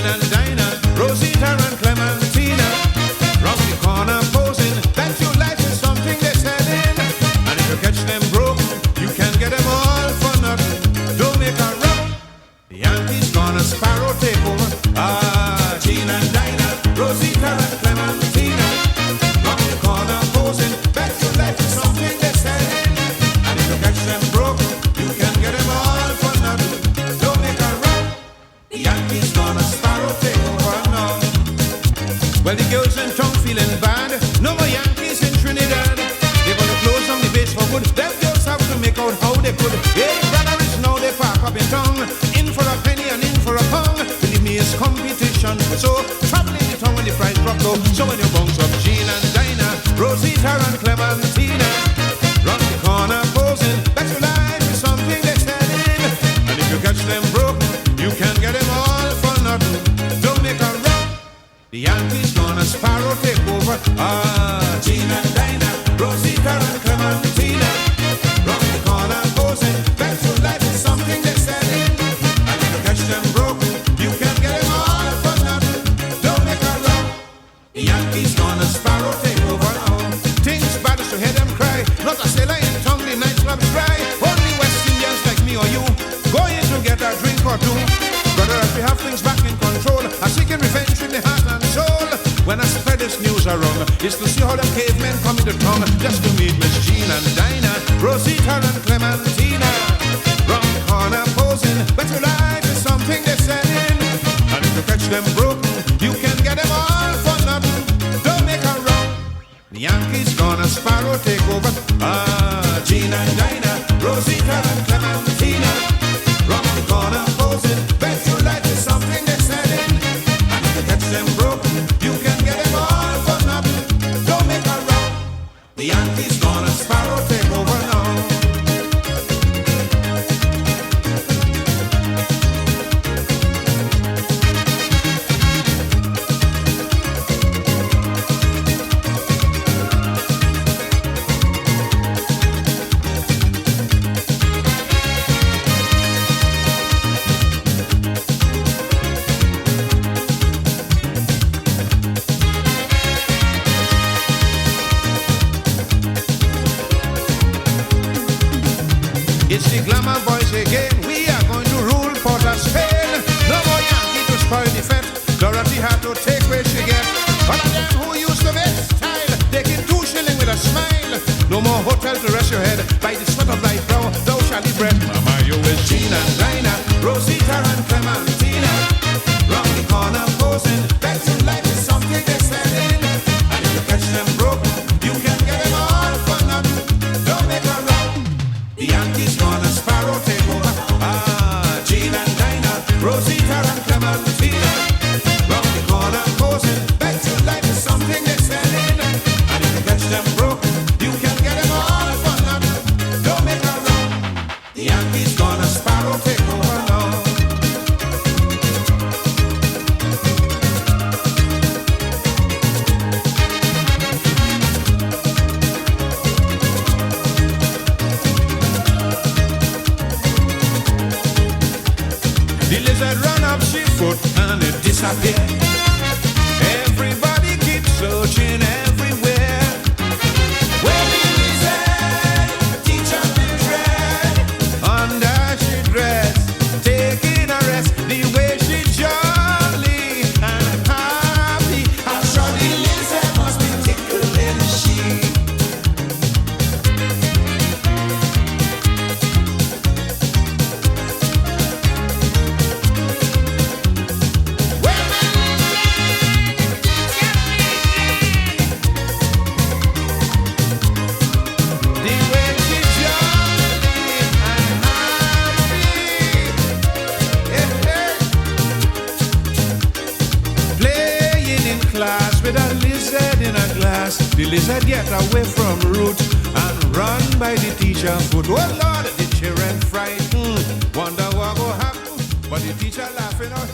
Gina and Dinah, Rosita and Clementina, round the corner posing, that your life is something they're selling. And if you catch them broke, you can get them all for nothing. Don't make a run. The Yankees gonna Sparrow take over. Ah, Gina and Dinah, Rosita and Clementina, round the corner posing, that your life is something they're selling. And if you catch them broke, you can get them all for nothing. Don't make a run. The Yankees gonna Sparrow take over now. Well, the girls in town feeling bad. No more Yankees in Trinidad. They're gonna close down the base for good. Them girls have to make out how they could. Hey, brother, it's now they park up in town. In for a penny and in for a pound. Believe me, it's competition. So traveling the town when the price drop low. So when you bounce up Gina and Dinah, Rosita and Clementina, round the corner posing, that your life is something they're selling. And if you catch them broke, you can get them all for nothing. Don't make a run. The Yankees gonna Sparrow take over. Ah, Gina and Dinah, Rosita and Clementina, round the corner posing, that your life is something they're selling. And if you catch them broke, you can get them all for nothing. Don't make a run. The Yankees gonna Sparrow take over now. Things bad is to hear them cry. Not a sailor in tongue, the night clubs dry. Only West Indians like me or you go in to get a drink or two. Brother, if we have things back in control, I seeking revenge in the heart and soul. When I spread this news around, it's to see how them cavemen come into town. Just to meet Miss Gina and Dinah, Rosita and Clementina, round the corner posing, but your life is something they're selling. And if you catch them broken, you can get them all for nothing. Don't make a run. The Yankees gonna Sparrow take over. Ah, Gina and Dinah, Rosita and Clementina, round the corner posing, bet your life is something they're selling. And if you catch them broken, you can get them all for nothing. Don't make a run. The Yankees gonna Sparrow take over now. It's the glamour boys again. We are going to rule Port of Spain. No more Yankee to spoil the fete. Dorothy had to take where she get. All of them who used to make style, taking 2 shillings with a smile. No more hotel to rest your head. By the sweat of thy brow, thou shalt be bread. Mama, you is Gina and Dinah, Rosita and Clementina, round the corner posing, that your life is something they're selling. And if you catch them broke, you can get them all for nothing. Don't make a run. The Yankees gonna Sparrow take over. Ah, Gina and Dinah, Rosita and Clementina, round the corner posing, that your life is something they're selling. And if you catch them broke, you can get them all for nothing. Don't make a run. The Yankees gonna Sparrow take over now. The lizard run up she foot and it disappeared. Everybody keeps searching everywhere. Where the lizard teacher will tread under she dress, taking a rest. The way she jolly and happy, I'm sure the lizard must be tickling she. With a lizard in a glass, the lizard get away from root and run by the teacher foot. Oh Lord, the children frightened, wonder what will happen, but the teacher laughing out.